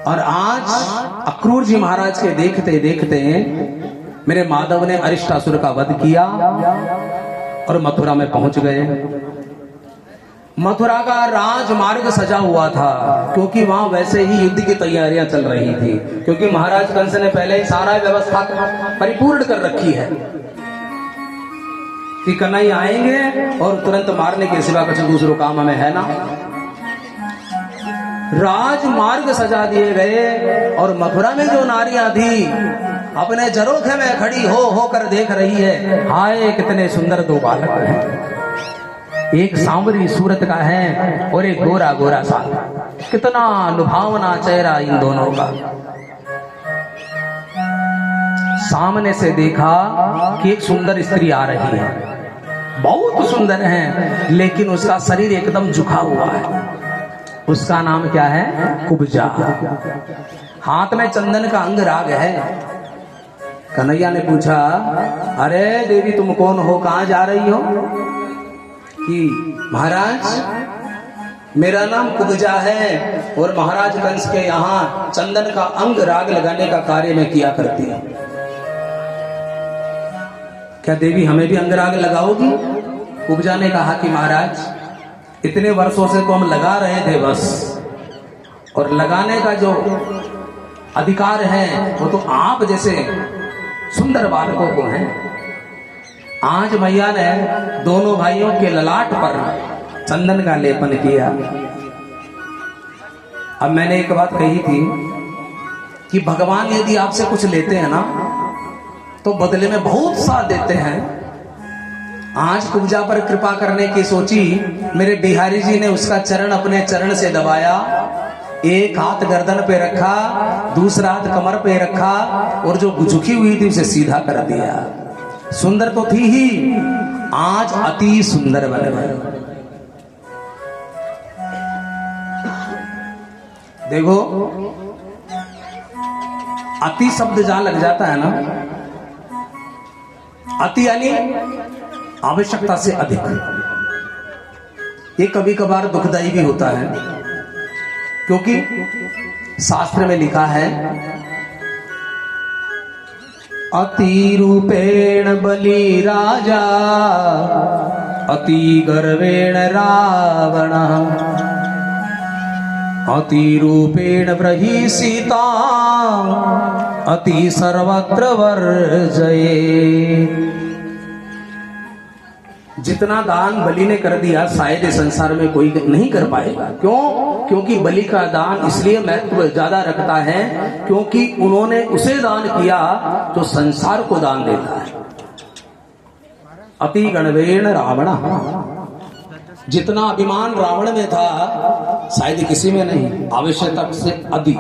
और आज अक्रूर जी महाराज के देखते देखते मेरे माधव ने अरिष्टासुर का वध किया और मथुरा में पहुंच गए। मथुरा का राजमार्ग सजा हुआ था क्योंकि वहां वैसे ही युद्ध की तैयारियां चल रही थी, क्योंकि महाराज कंस ने पहले ही सारा व्यवस्था परिपूर्ण कर रखी है कि कन्हैया आएंगे और तुरंत मारने के सिवा कुछ दूसरों काम हमें है ना। राजमार्ग सजा दिए गए और मथुरा में जो नारियां थी अपने जरोखे में खड़ी हो कर देख रही है, हाय कितने सुंदर दो बालक हैं, एक सांवरी सूरत का है और एक गोरा गोरा सा, कितना लुभावना चेहरा इन दोनों का। सामने से देखा कि एक सुंदर स्त्री आ रही है, बहुत सुंदर है, लेकिन उसका शरीर एकदम झुका हुआ है। उसका नाम क्या है? कुब्जा। हाथ में चंदन का अंगराग है। कन्हैया ने पूछा, अरे देवी तुम कौन हो, कहां जा रही हो? कि महाराज मेरा नाम कुब्जा है और महाराज कंस के यहाँ चंदन का अंग राग लगाने का कार्य मैं किया करती हूँ। क्या देवी हमें भी अंगराग लगाओगी? कुब्जा ने कहा कि महाराज इतने वर्षों से तो हम लगा रहे थे बस, और लगाने का जो अधिकार है वो तो आप जैसे सुंदर बालकों को है। आज मैया ने दोनों भाइयों के ललाट पर चंदन का लेपन किया। अब मैंने एक बात कही थी कि भगवान यदि आपसे कुछ लेते हैं ना तो बदले में बहुत सा देते हैं। आज कुब्जा पर कृपा करने की सोची, मेरे बिहारी जी ने उसका चरण अपने चरण से दबाया, एक हाथ गर्दन पे रखा, दूसरा हाथ कमर पे रखा और जो झुकी हुई थी उसे सीधा कर दिया। सुंदर तो थी ही, आज अति सुंदर बन गए। देखो अति शब्द जहां लग जाता है ना, अति यानी आवश्यकता से अधिक, ये कभी कभार दुखदाई भी होता है, क्योंकि शास्त्र में लिखा है अति रूपेण बलि राजा अति गर्वेण रावण अति रूपेण ब्रही सीता अति सर्वत्र वर्जये। जितना दान बलि ने कर दिया शायद इस संसार में कोई नहीं कर पाएगा। क्यों? क्योंकि बलि का दान इसलिए महत्व ज्यादा रखता है क्योंकि उन्होंने उसे दान किया जो संसार को दान देता है। अति गणवेण रावण, जितना अभिमान रावण में था शायद किसी में नहीं, आवश्यकता से अधिक।